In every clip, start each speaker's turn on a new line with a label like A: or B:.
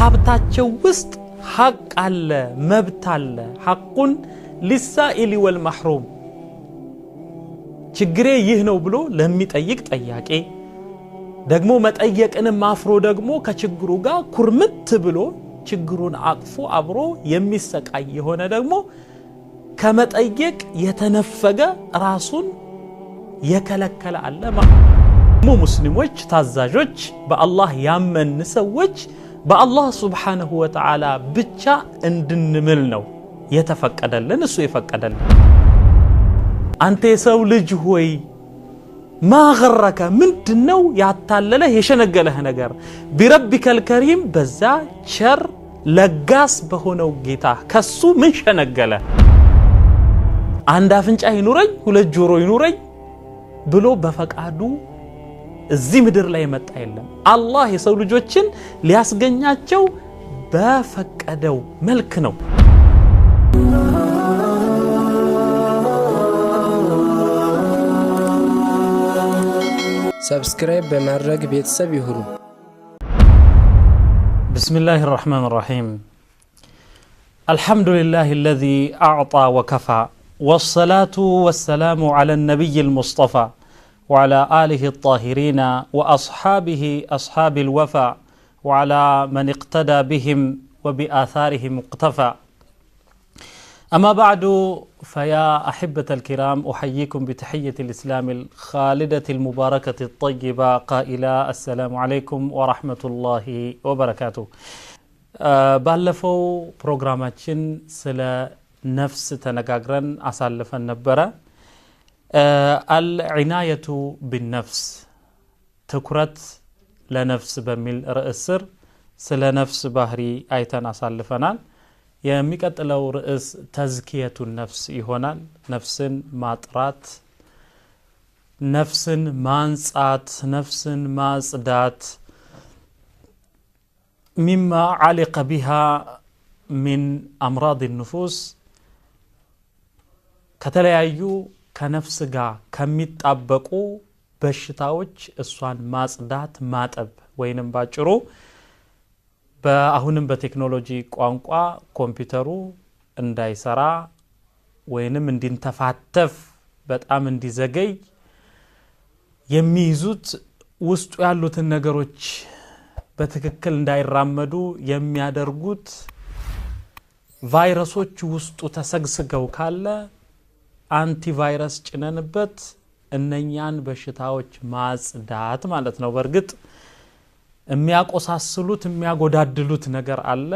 A: ሀብታቸው ውስጥ ሐቅ አለ መብት አለ ሐቁን ሊሳኢሊ ወልመሕሩም ችግሬ ይህ ነው ብሎ ለሚጠይቅ ጠያቂ ደግሞ መጠየቅንም አፍሮ ደግሞ ከችግሩ ጋር ኩርምት ብሎ ችግሩን አቅፎ አብሮ የሚሰቃይ የሆነ ደግሞ ከመጠየቅ የተነፈገ ራሱን የከለከለ አለ ሙስሊሞች ታዛዦች በአላህ ያመን ሰዎች በአላህ Subhanahu Wa Ta'ala ብቻ እንድንምል ነው የተፈቀደልን እሱ የፈቀደልን አንተ የሰው ልጅ ሆይ ማغرك ምንድነው ያታለለ የሸነገለህ ነገር ቢረቢከል ከሪም በዛ ቸር ለጋስ በሆነው ጌታ ከሱ ምን ሸነገለ አንድ አፍንጫ ይኑረኝ ሁለት ጆሮ ይኑረኝ ብሎ በፈቃዱ እዚህ ምድር ላይ መጣ የለም አላህ የሰው ልጆችን ሊያስገኛቸው በፈቀደው መልክ ነው
B: ሰብስክራይብ በማድረግ ቤተሰብ ይሁኑ
A: ቢስሚላሂር ረህማኒር ረሂም አልহামዱሊላሂ الذي اعطى وكفى والصلاه والسلام على النبي المصطفى وعلى آله الطاهرين وأصحابه أصحاب الوفا وعلى من اقتدى بهم وبآثارهم اقتفى أما بعد فيا أحبة الكرام أحييكم بتحية الإسلام الخالدة المباركة الطيبة قائلة السلام عليكم ورحمة الله وبركاته بألفو برنامجين سلا نفس تنقاقرن أسالفا نبرا العناية بالنفس تكرت لنفس بميل رئيسر سلا نفس بحري آيتان أسالفنال يميقتلو رئيس تزكية النفس يهونال نفسن ماطرات نفسن مانصات نفسن ماصدات مما علق بها من أمراض النفوس كتليايو ከነፍስ ጋር ከሚጣበቁ በሽታዎች እሷን ማጽዳት ማጠብ ወይንም ባጭሩ በአሁንም በቴክኖሎጂ ቋንቋ ኮምፒውተሩ እንዳይሰራ ወይንም እንዲንተፋተፍ በጣም እንዲዘገይ የሚይዙት ውስጡ ያሉትን ነገሮች በትክክል እንዳይራመዱ የሚያደርጉት ቫይረሶች ውስጡ ተሰግስገው ካለ አንቲቫይረስ ጭነንበት እነኛን በሽታዎች ማጽዳት ማለት ነው በርግጥ የሚያቆሳስሉት የሚያጎዳድሉት ነገር አለ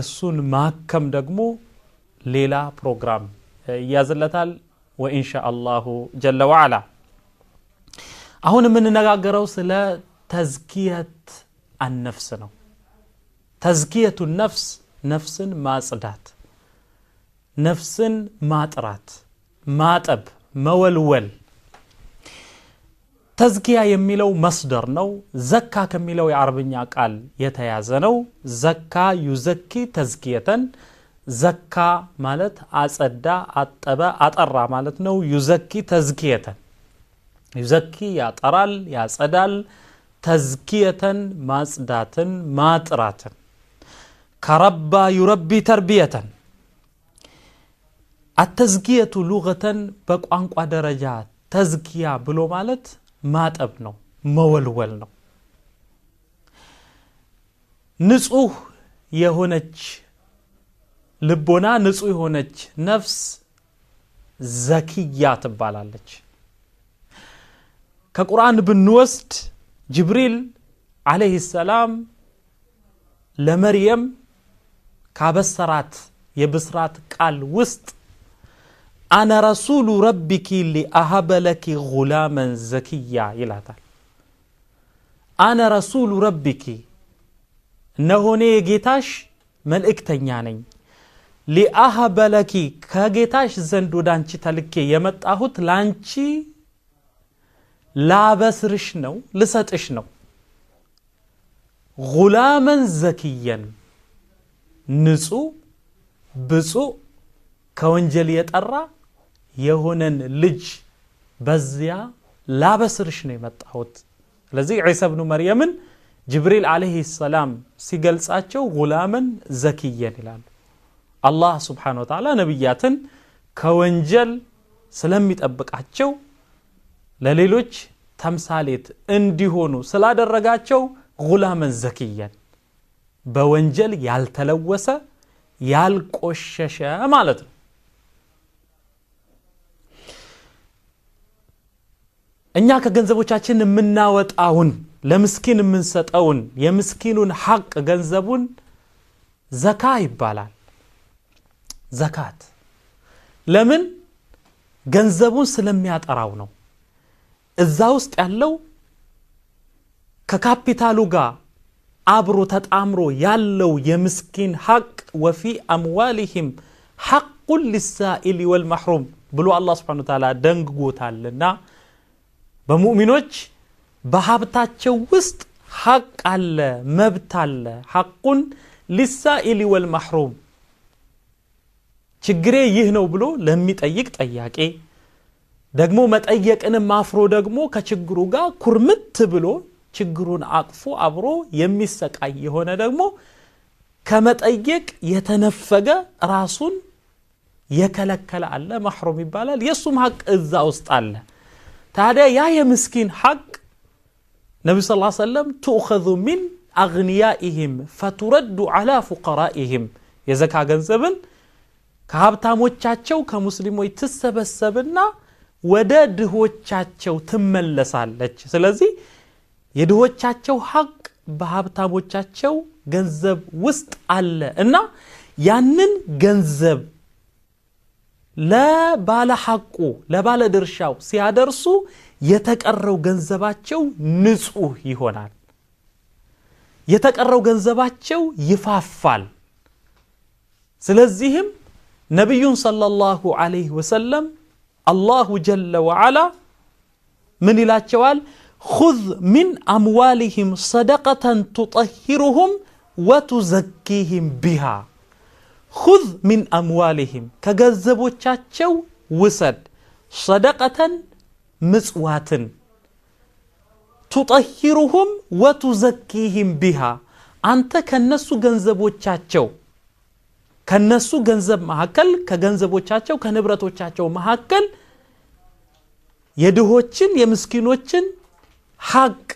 A: እሱን ማከም ደግሞ ሌላ ፕሮግራም ያዘለታል ወኢንሻአላሁ ጀለ ወዐላ አሁን የምንነጋገረው ስለ ተዝኪየት النفس ነው ተዝኪየቱ النفس ነፍስን ማጽዳት ነፍስን ማጥራት ማጠብ መወልወል ተዝኪያ የሚለው መስደር ነው ዘካ ከሚለው የአረብኛ ቃል የተያዘ ነው ዘካ ዩዘኪ ተዝኪየተን ዘካ ማለት አጸዳ አጠበ አጠራ ማለት ነው ዩዘኪ ተዝኪየተን ዩዘኪ ያጠራል ያጸዳል ተዝኪየተን ማጽዳትን ማጥራትን ከረባ ይረቢ ተርቢየተን التزكية لغة بقوانቋ ደረጃ ተዝኪያ ብሎ ማለት ማጠብ ነው መወልወል ነው ንጹህ የሆነች ልቦና ንጹህ የሆነች ነፍስ ዘኪያ ትባላለች ከቁርአን ብንወስድ ጅብሪል አለይሂ ሰላም ለመርየም ካበሰራት የብስራት ቃል ውስጥ أنا رسول ربك لأهب لك غلاما زكيا يلاتال أنا رسول ربك نهوني جيتاش ملئكتنيا نኝ لأهب لك كجيتاش زند ودانچ تلكي يمጣሁት ላንቺ ላበስርሽ ነው ልሰጥሽ ነው غلاما زكيا ንጹህ ብጹህ ከወንጀል የጠራ የሆነን ልጅ በዚያ ላበስርሽ ነው የመጣሁት ስለዚህ ዒሳ ኢብኑ መርየምን ጅብሪል አለይሂ ሰላም ሲገልጻቸው ጉላመን ዘኪየን ይላሉ። አላህ ሱብሓነሁ ወተዓላ ነብያትን ከወንጀል ስለሚጠብቃቸው ለሌሎች ተምሳሌት እንዲሆኑ ስላደረጋቸው ጉላመን ዘኪየን በወንጀል ያልተለወሰ ያልቆሸሸ ማለት ነው። እኛ ከገንዘቦቻችን የምናወጣውን ለምስኪን የምንሰጠውን የምስኪኑን ሐቅ ገንዘቡን ዘካ ይባላል። ዘካት ለምን? ገንዘቡን ስለሚያጠራው ነው። እዛ ውስጥ ያለው ከካፒታሉ ጋር አብሮ ተጣምሮ ያለው የምስኪን ሐቅ ወፊ አምዋሊሂም ሐቁን ሊሳኢል ወልመሕሩም ብሎ አላህ ሱብሓነሁ ወተዓላ ደንግጎታልና በሙእሚኖች በሀብታቸው ውስጥ ሐቅ አለ፣ መብት አለ። ሐቁን ሊሳኢል ወልመሕሩም ችግሬ ይህ ነው ብሎ ለሚጠይቅ ጠያቄ ደግሞ መጠየቅንም አፍሮ ደግሞ ከችግሩ ጋር ኩርምት ብሎ ችግሩን አቅፎ አብሮ የሚሰቃይ የሆነ ደግሞ ከመጠየቅ የተነፈገ ራሱን የከለከለ አለ፣ መሕሩም ይባላል። የሱም ሐቅ እዛ ውስጥ አለ። ታዲያ ያ የምስኪን ሐቅ ነብዩ ሰለላሁ ዐለይሂ ወሰለም تؤخذ من اغنيائهم فترد على فقرائهم የዘካ ገንዘብን ከሀብታሞቻቸው ከሙስሊሞች ትሰበሰብና ወደ ድሆቻቸው ትመለሳለች። ስለዚህ የድሆቻቸው ሐቅ በሀብታሞቻቸው ገንዘብ ውስጥ አለ እና ያንን ገንዘብ ለባለ ሐቁ ለባለ ድርሻው ሲያደርሱ የተቀረው ገንዘባቸው ንጹህ ይሆናል። የተቀረው ገንዘባቸው ይፋፋል። ስለዚህም ነብዩን ሰለላሁ ዐለይሂ ወሰለም አላሁ ጀለ ወዐላ ምን ይላቸዋል? خذ من أموالهم صدقة تطهرهم وتزكيهم بها خذ من أموالهم كجذبوቻቸው ውሰድ صدقة ምጽዋት تطهرهم وتزكيهم بها አንተ ከነሱ ገንዘቦቻቸው ከነሱ ገንዘብ መሐከል ከገንዘቦቻቸው ከንብረቶቻቸው መሐከል የድሆችን የምስኪኖችን ሐቅ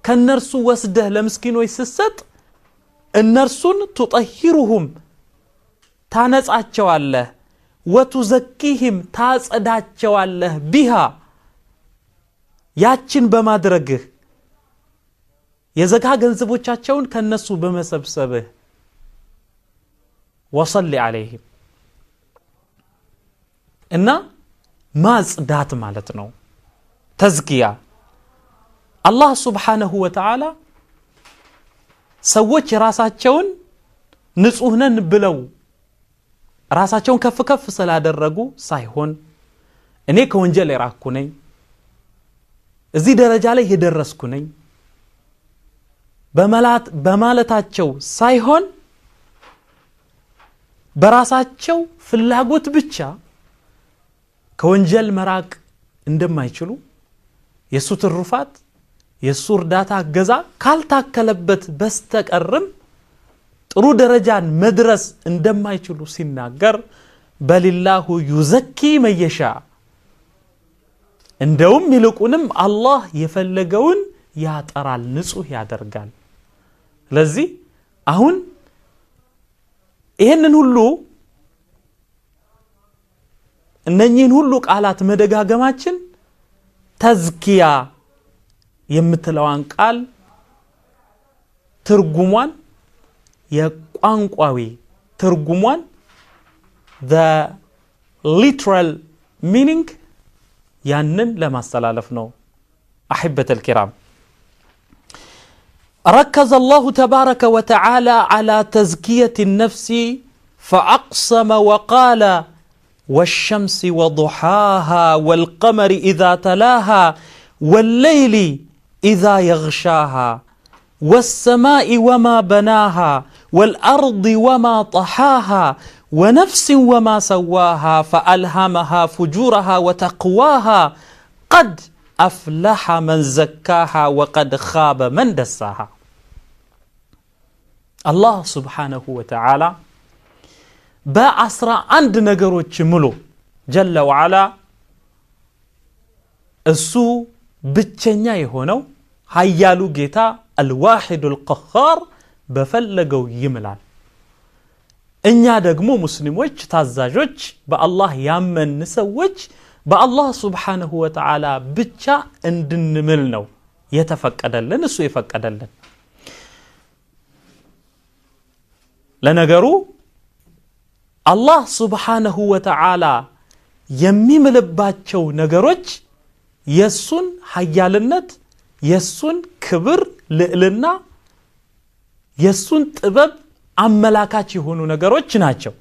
A: ከነርሱ ወስደህ ለምስኪኖች ስትሰጥ እነርሱን تطهرهم ታነጻቸዋለህ وتزكيهم ታጸዳቸዋለህ بها ያችን በማድረግህ የዘካ ገንዘቦቻቸውን ከነሱ በመሰብሰብህ وصل عليهم እና ማጽዳት ማለት ነው ተዝኪያ። አላህ ሱብሓነሁ ወተዓላ ሰዎች ራሳቸውን ንጹህ ነን ብለው ራሳቸውን ከፍ ከፍ ስላደረጉ ሳይሆን እኔ ከወንጀል የራኩ ነኝ እዚህ ደረጃ ላይ የደረስኩ ነኝ በማለታቸው ሳይሆን በራሳቸው ፍላጎት ብቻ ከወንጀል መራቅ እንደማይችሉ የሱ ትሩፋት የሱ እርዳታ ገዛ ካልታከለበት በስተቀርም ጥሩ ደረጃን መድረስ እንደማይችሉ ሲናገር በሊላሁ ዩዘኪ መየሻ እንደውም ይልቁንም አላህ የፈለገውን ያጠራል ንጹህ ያደርጋል። ስለዚህ አሁን ይሄንን ሁሉ እነኚህን ሁሉ ቃላት መደጋገማችን ተዝኪያ የምትለዋን ቃል ትርጉሟን የቋንቋዊ ትርጉሟን the literal meaning ያንን ለማስተላለፍ ነው። أحبة الكرام ركز الله تبارك وتعالى على تزكية النفس فأقسم وقال والشمس وضحاها والقمر إذا تلاها والليل إذا يغشاها والسماء وما بناها والأرض وما طحاها ونفس وما سواها فألهمها فجورها وتقواها قد أفلح من زكاها وقد خاب من دساها አላህ ሱብሓነሁ ወተዓላ በ11 ነገሮች ሙሉ ጀለ ወዐላ እሱ ብቸኛ የሆነው ኃያሉ ጌታ አልዋሂዱል ቀኻር በፈለገው ይምላል እኛ ደግሞ ሙስሊሞች ታዛዦች በአላህ ያመን ሰዎች በአላህ ሱብሓነሁ ወተዓላ ብቻ እንድንምል ነው የተፈቀደልን እሱ የፈቀደልን ለነገሩ አላህ ሱብሓነሁ ወተዓላ የሚምልባቸው ነገሮች የሱን ኃያልነት የሱን ክብር ልዕልና የሱን ጥበብ አመላካች የሆኑ ነገሮች ናቸው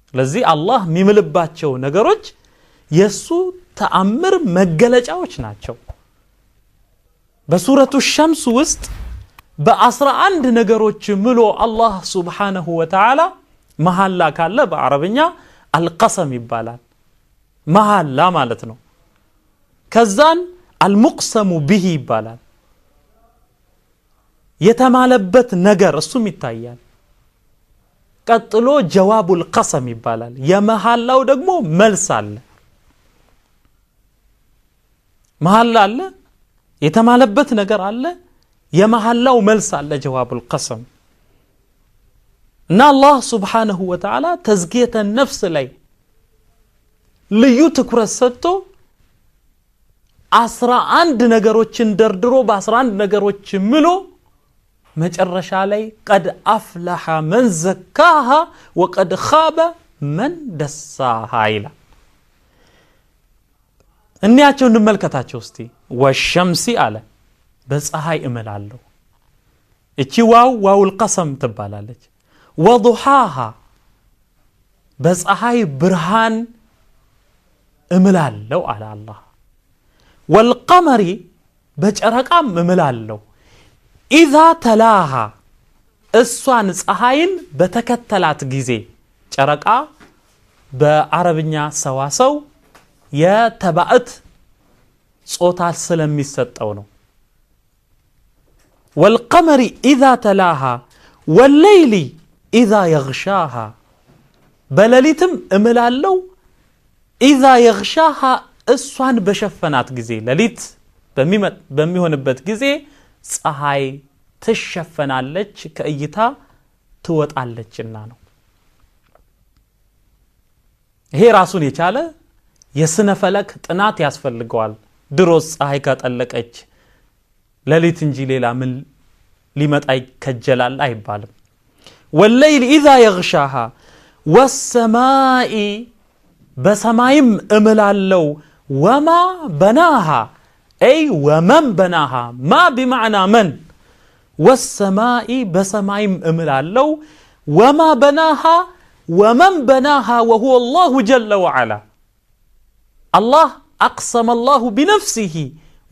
A: ስለዚህ አላህ የሚምልባቸው ነገሮች የሱ ተአምር መገለጫዎች ናቸው በሱረቱ ሸምስ ውስጥ በ11 ነገሮች ምሎ አላህ ሱብሓነሁ ወተዓላ መሐላ ካለ በአረብኛ አልቀሰም ይባላል መሐላ ማለት ነው ከዛን አልሙቅሰሙ ቢሂ ይባላል የተማለበት ነገር እሱም ይታያል ቀጥሎ ጀዋቡል ቀሰም ይባላል የመሐላው ደግሞ መልስ አለ መሐላ አለ የተማለበት ነገር አለ የመሐላው መልስ አለ ጀዋቡል ቀሰም እና አላህ ሱብሓነሁ ወተዓላ ተዝኪየተ ነፍስ ላይ ልዩ ትኩረት ሰጥቶ 11 ነገሮችን ደርድሮ በ11 ነገሮች ምሎ መጨረሻ ላይ ቀድ አፍለሐ መን ዘካሃ ወቀድ ኻበ መን ደሳሃ ይላል እንያቸው እንመልከታቸው እስቲ ወሸምሲ አለ በፀሐይ እምላለሁ እቺ ዋውል ቀሰም ትባላለች ወዱሃሃ በፀሐይ ብርሃን እምላለሁ አለ አላህ ወልቀመሪ በጨረቃም እምላለሁ ኢዛ ተላሃ እሷን ፀሐይን በተከተላት ጊዜ ጨረቃ በአረብኛ ሰዋሰው የተባዕት ጾታ ስለሚሰጠው ነው والقمر إذا تلاها والليل إذا يغشاها بلليتم املالو إذا يغشاها እሷን በሸፈናት ጊዜ ለሊት በሚሆንበት ጊዜ ፀሐይ ትሸፈናለች ከእይታ ትወጣለችና ነው ይሄ ራሱን የቻለ የስነ ፈለክ ጥናት ያስፈልገዋል ድሮስ ፀሐይ ከጠለቀች ለሊት እንጂ ሌላ ምን ሊመጣ ይከጀላል አይባልም والليل إذا يغشاها والسماء بسمايم املالو وما بناها أي ومن بناها ما بمعنى من والسماء بسمايم املالو وما بناها ومن بناها وهو الله جل وعلا الله أقسم الله بنفسه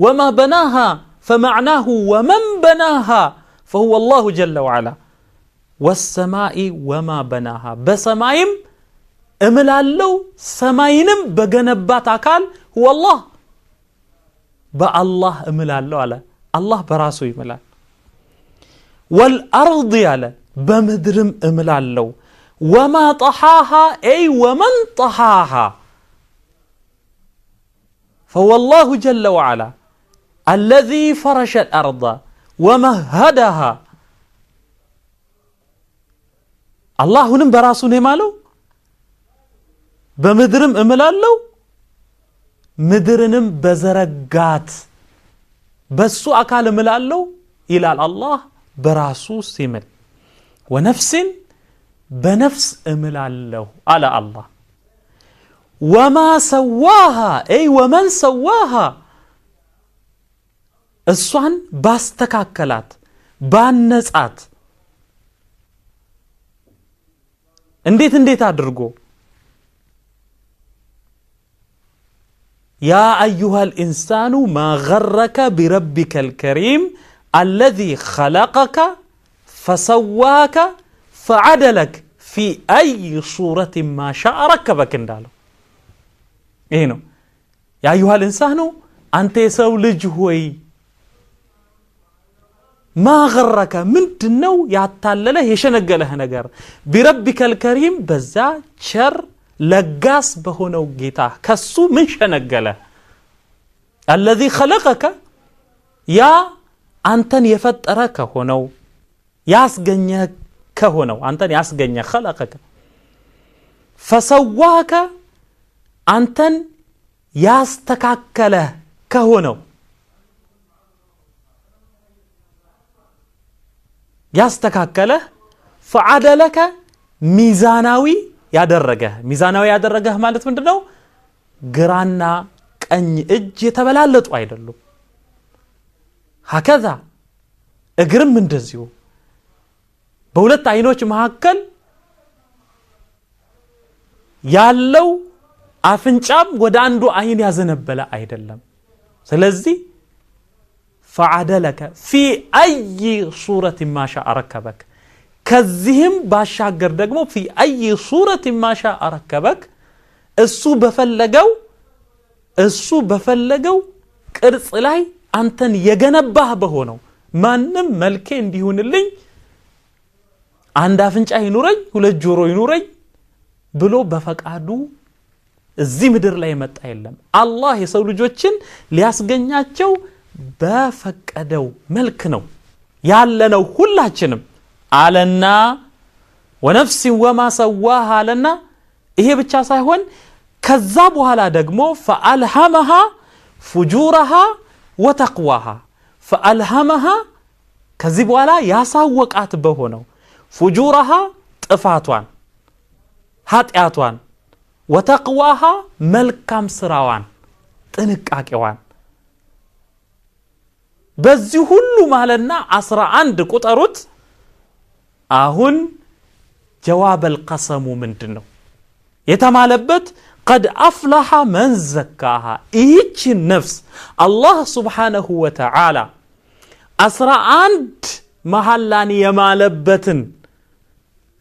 A: وما بناها فمعناه ومن بناها فهو الله جل وعلا والسماء وما بناها بسمايم املالو سماينم بجنبات عقال هو الله بالله املالو على الله براسو يملال والأرض على بمدرم املالو وما طحاها أي ومن طحاها فهو الله جل وعلا الذي فرش الأرض ومهدها الله نم براسو نمالو بمدرم املالو مدرنم بزرقات بسو أكال املالو إلى الله براسو سيمل ونفس بنفس املالو على الله وما سواها أي ومن سواها الصعن باستكاكلات بانسات انديت ادرغو يا أيها الإنسان ما غرك بربك الكريم الذي خلقك فسواك فعدلك في أي صورة ما شاء ركبك اندالو إينو يا أيها الإنسان أنت سولج هوي ما غرك ምንድነው ያታለለ የሸነገለህ ነገር بربك الكريم በዛ ቸር ለጋስ በሆነው ጌታ ከሱ ምን ሸነገለ الذي خلقك ያ አንተን የፈጠረ ከሆነው ያስገኘ ከሆነው አንተን ያስገኘ خلقك فسواك አንተን ያስተካከለ ከሆነው ያስተካከለ فعدلك ሚዛናዊ ያደረገህ ማለት ምንድነው ግራና ቀኝ እጅ የተበላለጡ አይደሉም هكذا እግርም እንደዚሁ በሁለት አይኖች መካከል ያለው አፍንጫም ወደ አንዱ አይን ያዘነበለ አይደለም ስለዚህ فعدلك في أي صورة ما شاء ركبك كذهم باشاغر دغمو في أي صورة ما شاء ركبك እሱ በፈለገው ቅርጽ ላይ አንተን የገነባህ በሆነው ማንንም መልኬ እንዲሆንልኝ አንድ አፍንጫ ይኑረኝ ሁለት ጆሮ ይኑረኝ ብሎ በፈቃዱ እዚህ ምድር ላይ መጣ የለም አላህ የሰው ልጆችን ሊያስገኛቸው በፈቀደው መልክ ነው ያለነው ሁላችንም አለና ወነፍስ ወማ ሰዋሃ አለና ይሄ ብቻ ሳይሆን ከዛ በኋላ ደግሞ فألهمها فجورها وتقواها فألهمها ከዚህ በኋላ ያሳወቃት በሆነው فجورها ጥፋቷን ኃጢያቷን وتقواها መልካም ስራዋን ጥንቃቄዋን በዚህ ሁሉ ማለና 11 ቁጥሩት አሁን جواب القسم ምንድነው የተማለበት قد أفلح من زكاها إيش النفس الله سبحانه وتعالى 11 محلان يمالبتن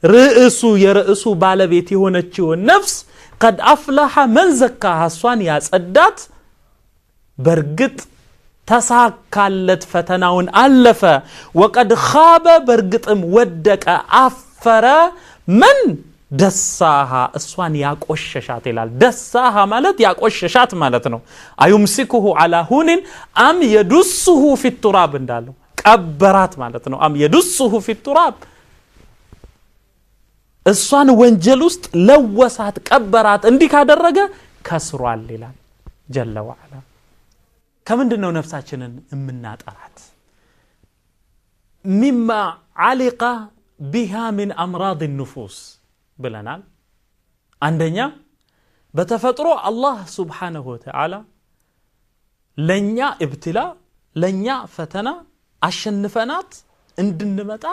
A: رئسو بالبيتي هونچو النفس قد أفلح من زكاها سوان ياصدات برغت تساكالت فتناون ألف وقد خاب برغتم ودك أفر من دساها اسوان ያቆሸሻት ይላል ደሳها ማለት ያቆሸሻት ማለት ነው አዩምሲኩሁ على هون ام يدسه في التراب እንዳለው ቀበራት ማለት ነው ام يدسه في التراب እስዋን ወንጀል ውስጥ ለወሳት ቀበራት እንዲህ ካደረገ ከስሯል ይላል ጀለ ወዐላ ከምንድነው ነፍሳችንን እምናጠራት مما علق بها من امراض النفوس ብለናል አንደኛ በተፈጥሮ አላህ Subhanahu Wa Ta'ala ለኛ ኢብትላ ለኛ ፈተና አሸንፈናት እንድንመጣ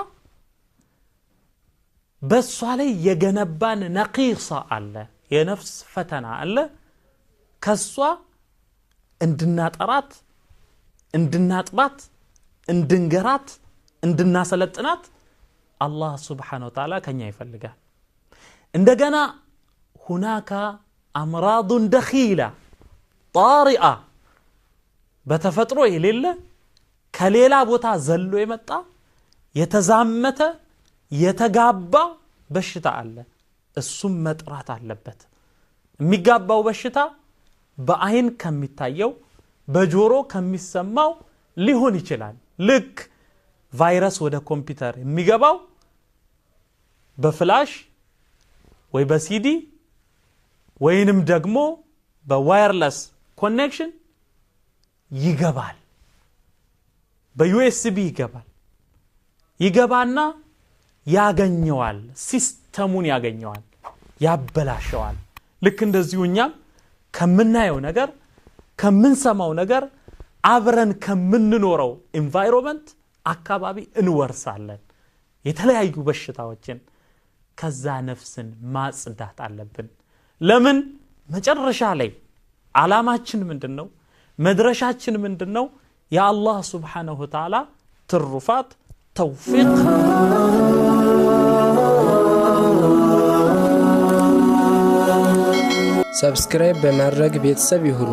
A: በሷ ላይ የገነባን ነቂሳ አለ የነፍስ ፈተና አለ ከሷ እንድናጠራት እንድናጥባት እንድንገራት እንድናሰለጥናት አላህ Subhanahu Wa Ta'ala ከኛ ይፈልጋል እንደገና هناك امراض دخيله طارئه በተፈጥሮ የሌለ ከሌላ ቦታ ዘሎ የመጣ የተዛመተ የተጋባ በሽታ አለ እሱም መጥራት አለበት የሚጋባው በሽታ በአይን ከሚታየው በጆሮ ከሚሰማው ሊሆን ይችላል ልክ ቫይረስ ወደ ኮምፒውተር የሚገባው በፍላሽ ወይ በሲዲ ወይንም ደግሞ በዋየርለስ ኮኔክሽን ይገባል በዩኤስቢ ይገባና ያገኘዋል ሲስተሙን ያገኘዋል ያበላሸዋል ልክ እንደዚሁኛም ከምናየው ነገር ከምንሰማው ነገር አብረን ከምንኖረው ኢንቫይሮንመንት አካባቢ እንወርሳለን የተለያዩ በሽታዎችን ከዛ ነፍስን ማጽዳት አለብን ለምን መጨረሻ ላይ ዓላማችን ምንድነው መድረሻችን ምንድነው ያ አላህ Subhanahu Wa Ta'ala ትሩፋት ተውፊቅ
B: ሰብስክራይብ በማድረግ ቤተሰብ ይሁኑ